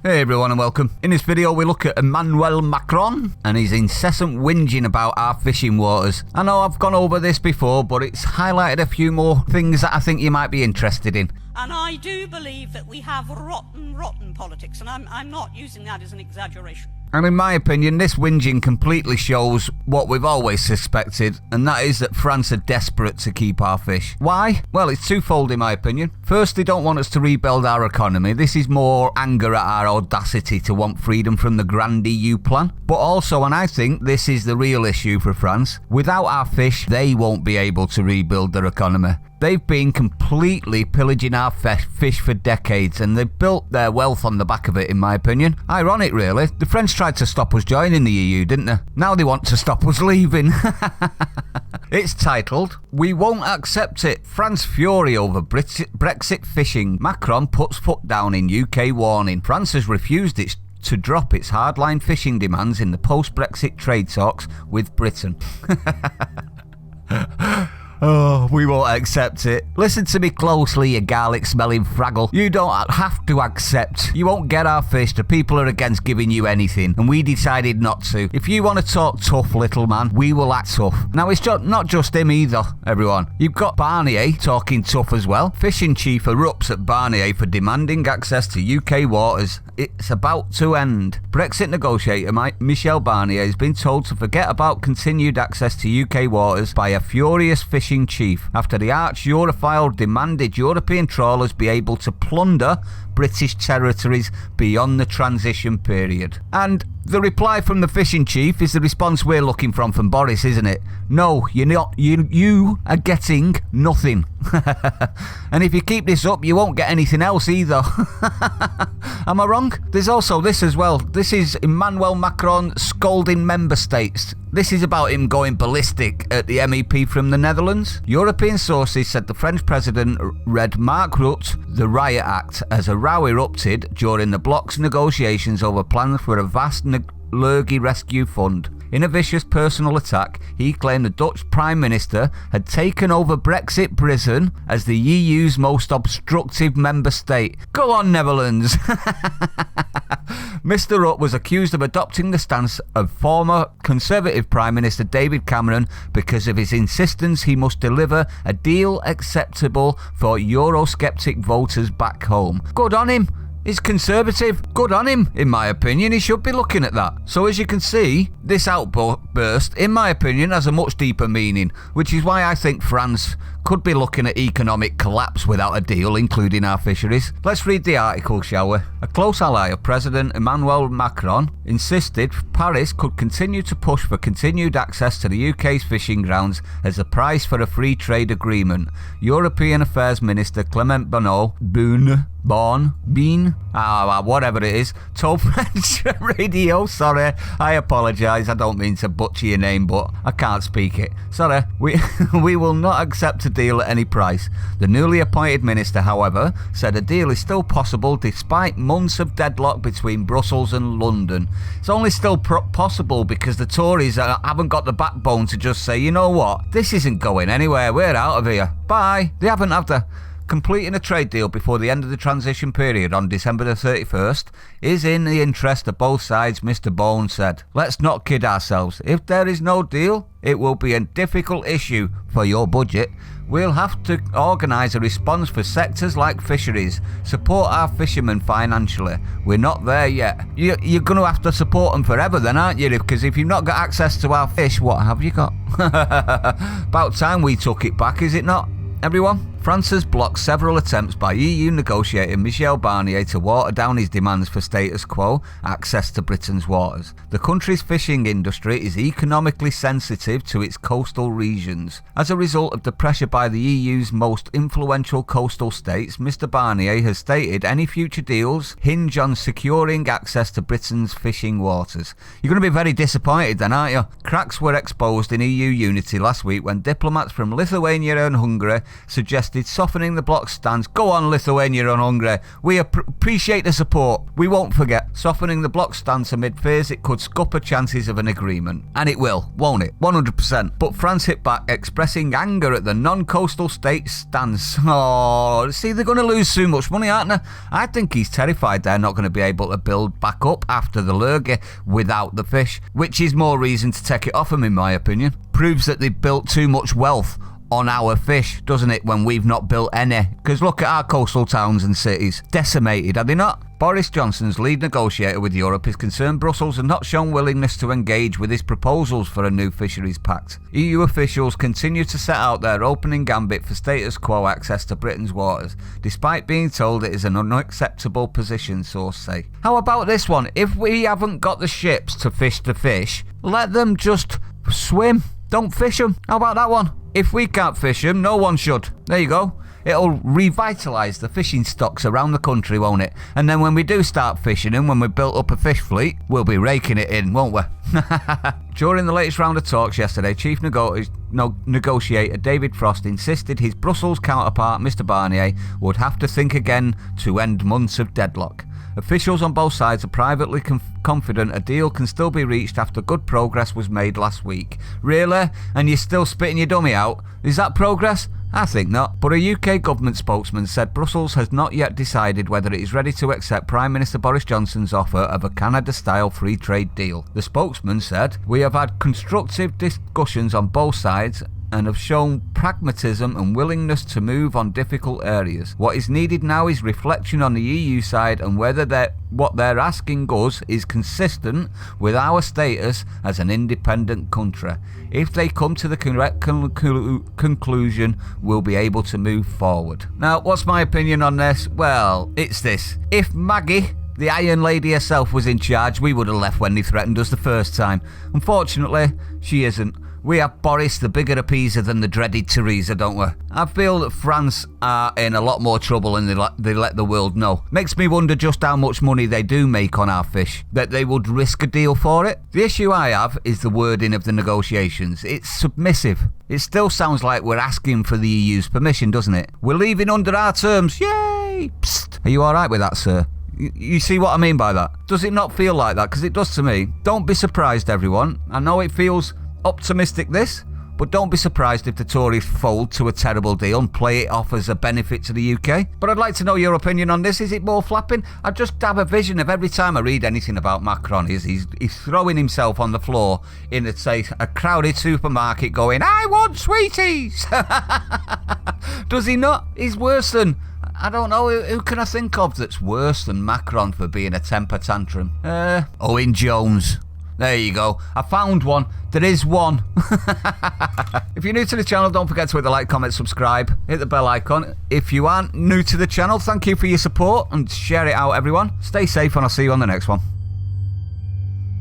Hey everyone and welcome. In this video we look at Emmanuel Macron and his incessant whinging about our fishing waters. I know I've gone over this before, but it's highlighted a few more things that I think you might be interested in. And I do believe that we have rotten politics, and I'm not using that as an exaggeration. And in my opinion, this whinging completely shows what we've always suspected, and that is that France are desperate to keep our fish. Why? Well, it's twofold in my opinion. First, they don't want us to rebuild our economy. This is more anger at our audacity to want freedom from the Grand EU plan. But also, and I think this is the real issue for France, without our fish, they won't be able to rebuild their economy. They've been completely pillaging our fish for decades, and they've built their wealth on the back of it, in my opinion. Ironic, really. The French tried to stop us joining the EU, didn't they? Now they want to stop us leaving. It's titled, "We Won't Accept It. France Fury Over Brexit Fishing. Macron Puts Foot Down in UK Warning. France has refused to drop its hardline fishing demands in the post-Brexit trade talks with Britain." Oh, we won't accept it. Listen to me closely, you garlic-smelling fraggle. You don't have to accept. You won't get our fish. The people are against giving you anything, and we decided not to. If you want to talk tough, little man, we will act tough. Now, it's not just him either, everyone. You've got Barnier talking tough as well. Fishing chief erupts at Barnier for demanding access to UK waters. It's about to end. Brexit negotiator Michel Barnier has been told to forget about continued access to UK waters by a furious fishing chief after the arch-Europhile demanded European trawlers be able to plunder British territories beyond the transition period. And the reply from the fishing chief is the response we're looking from Boris, isn't it? No, you're not. You are getting nothing. And if you keep this up, you won't get anything else either. Am I wrong? There's also this as well. This is Emmanuel Macron scolding member states. This is about him going ballistic at the MEP from the Netherlands. European sources said the French president read Mark Rutte's The Riot Act as a row erupted during the bloc's negotiations over plans for a vast lurgy rescue fund. In a vicious personal attack, he claimed the Dutch Prime Minister had taken over Brexit Britain as the EU's most obstructive member state. Go on, Netherlands! Mr. Rutte was accused of adopting the stance of former Conservative Prime Minister David Cameron because of his insistence he must deliver a deal acceptable for Eurosceptic voters back home. Good on him! He's Conservative. Good on him, in my opinion. He should be looking at that. So as you can see, this outburst, in my opinion, has a much deeper meaning, which is why I think France could be looking at economic collapse without a deal, including our fisheries. Let's read the article, shall we? A close ally of President Emmanuel Macron insisted Paris could continue to push for continued access to the UK's fishing grounds as a price for a free trade agreement. European Affairs Minister Clement whatever it is, told French radio, sorry, I apologise, I don't mean to butcher your name, but I can't speak it. Sorry, we will not accept a deal at any price. The newly appointed minister, however, said a deal is still possible despite months of deadlock between Brussels and London. It's only still possible because the Tories haven't got the backbone to just say, you know what, this isn't going anywhere, we're out of here. Bye. They haven't had the... Completing a trade deal before the end of the transition period on December the 31st is in the interest of both sides, Mr. Bone said. Let's not kid ourselves. If there is no deal, it will be a difficult issue for your budget. We'll have to organise a response for sectors like fisheries, support our fishermen financially. We're not there yet. You're going to have to support them forever then, aren't you? Because if you've not got access to our fish, what have you got? About time we took it back, is it not? Everyone? France has blocked several attempts by EU negotiator Michel Barnier to water down his demands for status quo access to Britain's waters. The country's fishing industry is economically sensitive to its coastal regions. As a result of the pressure by the EU's most influential coastal states, Mr. Barnier has stated any future deals hinge on securing access to Britain's fishing waters. You're going to be very disappointed then, aren't you? Cracks were exposed in EU unity last week when diplomats from Lithuania and Hungary suggested suggested softening the bloc stance. Go on, Lithuania and Hungary. We appreciate the support. We won't forget. Softening the bloc stance amid fears it could scupper chances of an agreement. And it will, won't it? 100%. But France hit back, expressing anger at the non-coastal state's stance. Oh, see, they're going to lose so much money, aren't they? I think he's terrified they're not going to be able to build back up after the lurgy without the fish, which is more reason to take it off them, in my opinion. Proves that they've built too much wealth on our fish, doesn't it, when we've not built any? Because look at our coastal towns and cities. Decimated, are they not? Boris Johnson's lead negotiator with Europe is concerned Brussels has not shown willingness to engage with his proposals for a new fisheries pact. EU officials continue to set out their opening gambit for status quo access to Britain's waters, despite being told it is an unacceptable position, sources say. How about this one? If we haven't got the ships to fish, let them just swim. Don't fish them. How about that one? If we can't fish them, no one should. There you go. It'll revitalise the fishing stocks around the country, won't it? And then when we do start fishing them, when we've built up a fish fleet, we'll be raking it in, won't we? During the latest round of talks yesterday, Chief Negotiator David Frost insisted his Brussels counterpart, Mr Barnier, would have to think again to end months of deadlock. Officials on both sides are privately confident a deal can still be reached after good progress was made last week. Really? And you're still spitting your dummy out? Is that progress? I think not. But a UK government spokesman said Brussels has not yet decided whether it is ready to accept Prime Minister Boris Johnson's offer of a Canada-style free trade deal. The spokesman said, "We have had constructive discussions on both sides and have shown pragmatism and willingness to move on difficult areas. What is needed now is reflection on the EU side and whether what they're asking us is consistent with our status as an independent country. If they come to the correct conclusion, we'll be able to move forward." Now, what's my opinion on this? Well, it's this. If Maggie, the Iron Lady herself, was in charge, we would have left when they threatened us the first time. Unfortunately, she isn't. We have Boris, the bigger appeaser than the dreaded Theresa, don't we? I feel that France are in a lot more trouble than they let the world know. Makes me wonder just how much money they do make on our fish, that they would risk a deal for it. The issue I have is the wording of the negotiations. It's submissive. It still sounds like we're asking for the EU's permission, doesn't it? We're leaving under our terms. Yay! Psst. Are you alright with that, sir? You see what I mean by that? Does it not feel like that? Because it does to me. Don't be surprised, everyone. I know it feels optimistic, this, but don't be surprised if the Tories fold to a terrible deal and play it off as a benefit to the UK. But I'd like to know your opinion on this. Is it more flapping? I just have a vision of every time I read anything about Macron, he's throwing himself on the floor in, say, a crowded supermarket going, "I want sweeties!" Does he not? He's worse than... I don't know, who can I think of that's worse than Macron for being a temper tantrum? Owen Jones. There you go. I found one. There is one. If you're new to the channel, don't forget to hit the like, comment, subscribe, hit the bell icon. If you aren't new to the channel, thank you for your support and share it out, everyone. Stay safe and I'll see you on the next one.